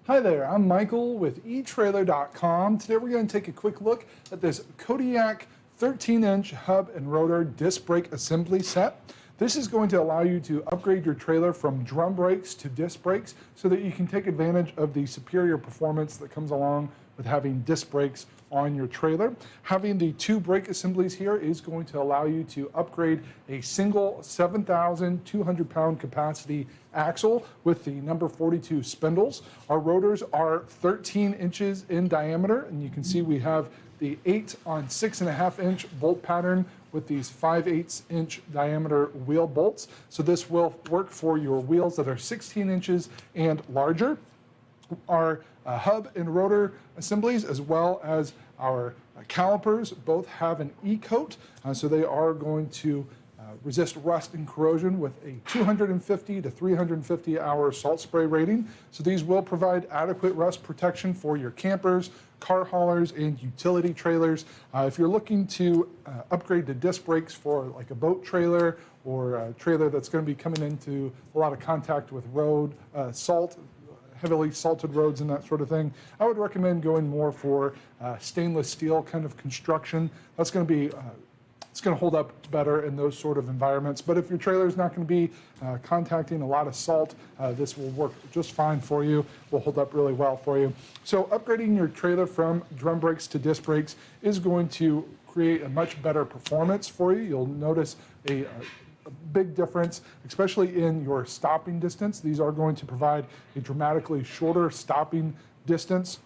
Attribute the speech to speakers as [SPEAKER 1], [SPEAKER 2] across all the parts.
[SPEAKER 1] Hi there, I'm Michael with etrailer.com. Today we're going to take a quick look at this Kodiak 13-inch hub and rotor disc brake assembly set. This is going to allow you to upgrade your trailer from drum brakes to disc brakes so that you can take advantage of the superior performance that comes along with having disc brakes on your trailer. Having the two brake assemblies here is going to allow you to upgrade a single 7,200 pound capacity axle with the number 42 spindles. Our rotors are 13 inches in diameter, and you can see we have the 8 on 6.5 inch bolt pattern with these 5/8 inch diameter wheel bolts. So this will work for your wheels that are 16 inches and larger. Our hub and rotor assemblies, as well as our calipers, both have an E-coat, so they are going to resist rust and corrosion with a 250 to 350 hour salt spray rating. So these will provide adequate rust protection for your campers, car haulers, and utility trailers. If you're looking to upgrade to disc brakes for like a boat trailer or a trailer that's going to be coming into a lot of contact with road, salt, heavily salted roads and that sort of thing, I would recommend going more for stainless steel kind of construction. That's going to be it's going to hold up better in those sort of environments. But if your trailer is not going to be contacting a lot of salt, this will work just fine for you, will hold up really well for you. So upgrading your trailer from drum brakes to disc brakes is going to create a much better performance for you. You'll notice a big difference, especially in your stopping distance. These are going to provide a dramatically shorter stopping distance.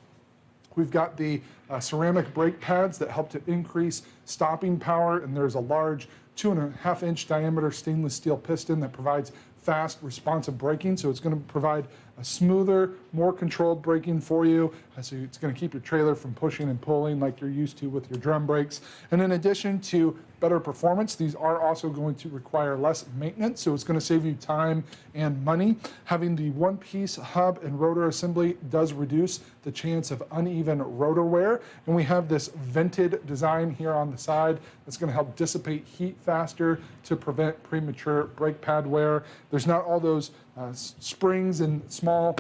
[SPEAKER 1] We've got the ceramic brake pads that help to increase stopping power, and there's a large 2.5 inch diameter stainless steel piston that provides fast, responsive braking. So it's going to provide a smoother, more controlled braking for you. So it's going to keep your trailer from pushing and pulling like you're used to with your drum brakes. And in addition to better performance, these are also going to require less maintenance, so it's going to save you time and money. Having the one-piece hub and rotor assembly does reduce the chance of uneven rotor wear, and we have this vented design here on the side that's going to help dissipate heat faster to prevent premature brake pad wear. There's not all those springs and small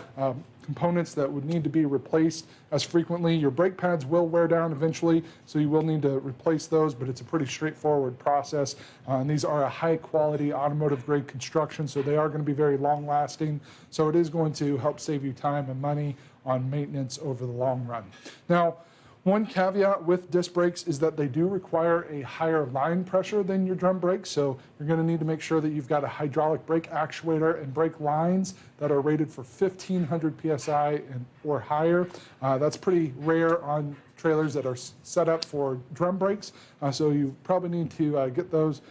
[SPEAKER 1] components that would need to be replaced as frequently. Your brake pads will wear down eventually, so you will need to replace those, but it's a pretty straightforward process. And these are a high quality automotive grade construction, so they are going to be very long lasting. So it is going to help save you time and money on maintenance over the long run. Now, one caveat with disc brakes is that they do require a higher line pressure than your drum brakes, so you're going to need to make sure that you've got a hydraulic brake actuator and brake lines that are rated for 1,500 psi or higher. That's pretty rare on trailers that are set up for drum brakes, so you probably need to get those.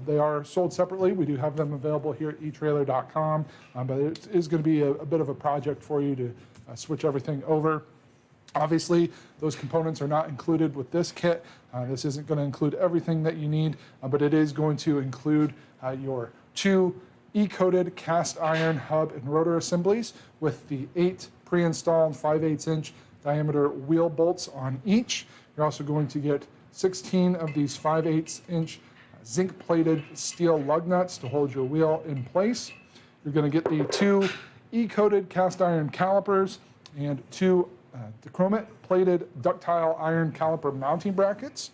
[SPEAKER 1] They are sold separately. We do have them available here at etrailer.com, but it is going to be a bit of a project for you to switch everything over. Obviously, those components are not included with this kit. This isn't going to include everything that you need, but it is going to include your two E-coated cast iron hub and rotor assemblies with the 8 pre-installed 5/8 inch diameter wheel bolts on each. You're also going to get 16 of these 5/8 inch zinc-plated steel lug nuts to hold your wheel in place. You're going to get the 2 E-coated cast iron calipers and 2 Dichromate plated ductile iron caliper mounting brackets.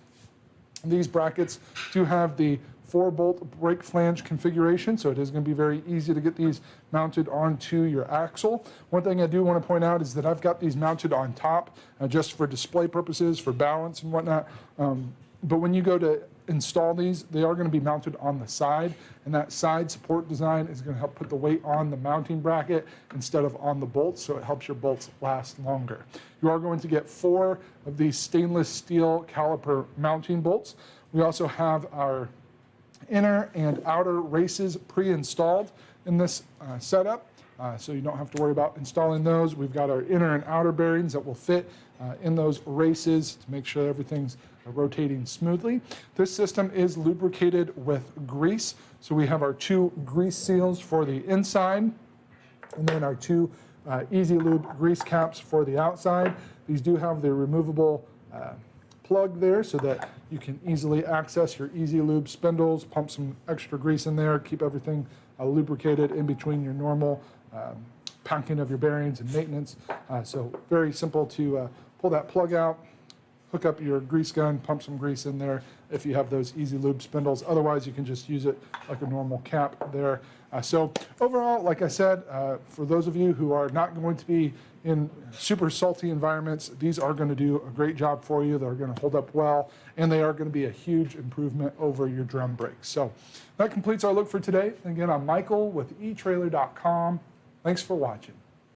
[SPEAKER 1] These brackets do have the 4-bolt brake flange configuration, so it is going to be very easy to get these mounted onto your axle. One thing I do want to point out is that I've got these mounted on top just for display purposes, for balance and whatnot. But when you go to install these, they are going to be mounted on the side, and that side support design is going to help put the weight on the mounting bracket instead of on the bolts, so it helps your bolts last longer. You are going to get 4 of these stainless steel caliper mounting bolts. We also have our inner and outer races pre-installed in this setup, so you don't have to worry about installing those. We've got our inner and outer bearings that will fit in those races to make sure everything's rotating smoothly. This system is lubricated with grease, so we have our 2 grease seals for the inside, and then our 2 Easy Lube grease caps for the outside. These do have the removable plug there so that you can easily access your Easy Lube spindles, pump some extra grease in there, keep everything lubricated in between your normal packing of your bearings and maintenance. So very simple to pull that plug out, hook up your grease gun, pump some grease in there if you have those easy lube spindles. Otherwise, you can just use it like a normal cap there. So overall, like I said, for those of you who are not going to be in super salty environments, these are going to do a great job for you. They're going to hold up well, and they are going to be a huge improvement over your drum brakes. So that completes our look for today. Again, I'm Michael with etrailer.com. Thanks for watching.